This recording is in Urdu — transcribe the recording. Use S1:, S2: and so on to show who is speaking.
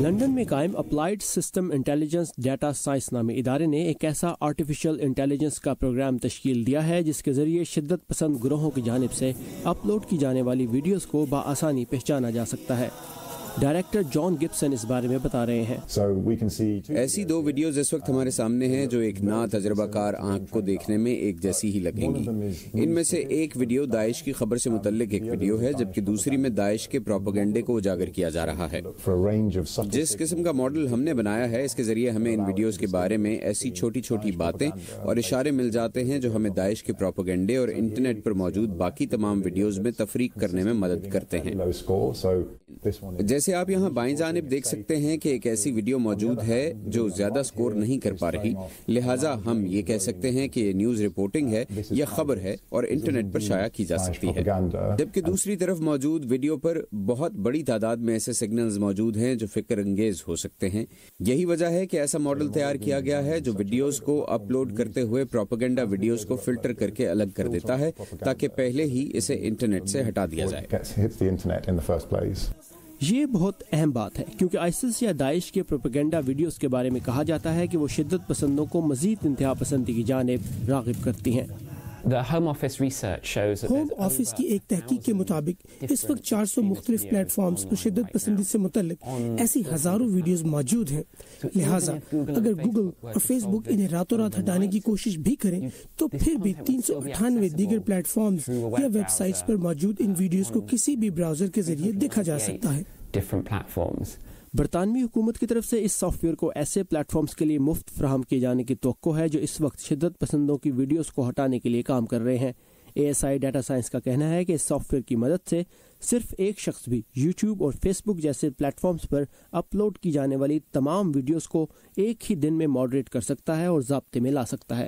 S1: لندن میں قائم applied system intelligence data science نامی ادارے نے ایک ایسا آرٹیفیشل انٹیلیجنس کا پروگرام تشکیل دیا ہے جس کے ذریعے شدت پسند گروہوں کی جانب سے اپلوڈ کی جانے والی ویڈیوز کو بآسانی پہچانا جا سکتا ہے۔ ڈائریکٹر جان گبسن اس بارے میں بتا رہے ہیں۔
S2: ایسی دو ویڈیوز اس وقت ہمارے سامنے ہیں جو ایک نا تجربہ کار آنکھ کو دیکھنے میں ایک جیسی ہی لگیں گی۔ ان میں سے ایک ویڈیو داعش کی خبر سے متعلق ایک ویڈیو ہے، جبکہ دوسری میں داعش کے پروپیگنڈے کو اجاگر کیا جا رہا ہے۔ جس قسم کا ماڈل ہم نے بنایا ہے، اس کے ذریعے ہمیں ان ویڈیوز کے بارے میں ایسی چھوٹی چھوٹی باتیں اور اشارے مل جاتے ہیں جو ہمیں داعش کے پروپیگنڈے اور انٹرنیٹ پر موجود باقی تمام ویڈیوز میں تفریق کرنے میں مدد کرتے ہیں۔ جیسے آپ یہاں بائیں جانب دیکھ سکتے ہیں کہ ایک ایسی ویڈیو موجود ہے جو زیادہ سکور نہیں کر پا رہی، لہٰذا ہم یہ کہہ سکتے ہیں کہ یہ نیوز رپورٹنگ ہے یا خبر ہے اور انٹرنیٹ پر شائع کی جا سکتی ہے، جبکہ دوسری طرف موجود ویڈیو پر بہت بڑی تعداد میں ایسے سگنلز موجود ہیں جو فکر انگیز ہو سکتے ہیں۔ یہی وجہ ہے کہ ایسا ماڈل تیار کیا گیا ہے جو ویڈیوز کو اپلوڈ کرتے ہوئے پروپیگنڈا ویڈیوز کو فلٹر کر کے الگ کر دیتا ہے تاکہ پہلے ہی اسے انٹرنیٹ سے ہٹا دیا جائے۔
S1: یہ بہت اہم بات ہے کیونکہ آئسس یا داعش کے پروپیگنڈا ویڈیوز کے بارے میں کہا جاتا ہے کہ وہ شدت پسندوں کو مزید انتہا پسندی کی جانب راغب کرتی ہیں۔
S3: ہوم آفس کی ایک تحقیق کے مطابق اس وقت 400 مختلف پلیٹ فارمز پر شدت پسندی سے متعلق ایسی ہزاروں ویڈیوز موجود ہیں، لہٰذا اگر گوگل اور فیس بک انہیں راتوں رات ہٹانے کی کوشش بھی کریں تو پھر بھی 398 دیگر پلیٹ فارمز یا ویب سائٹس پر موجود ان ویڈیوز کو کسی بھی براؤزر کے ذریعے دیکھا جا سکتا ہے۔
S1: برطانوی حکومت کی طرف سے اس سافٹ ویئر کو ایسے پلیٹ فارمز کے لیے مفت فراہم کیے جانے کی توقع ہے جو اس وقت شدت پسندوں کی ویڈیوز کو ہٹانے کے لیے کام کر رہے ہیں۔ ASI ڈیٹا سائنس کا کہنا ہے کہ اس سافٹ ویئر کی مدد سے صرف ایک شخص بھی یوٹیوب اور فیس بک جیسے پلیٹ فارمز پر اپلوڈ کی جانے والی تمام ویڈیوز کو ایک ہی دن میں ماڈریٹ کر سکتا ہے اور ضابطے میں لا سکتا ہے۔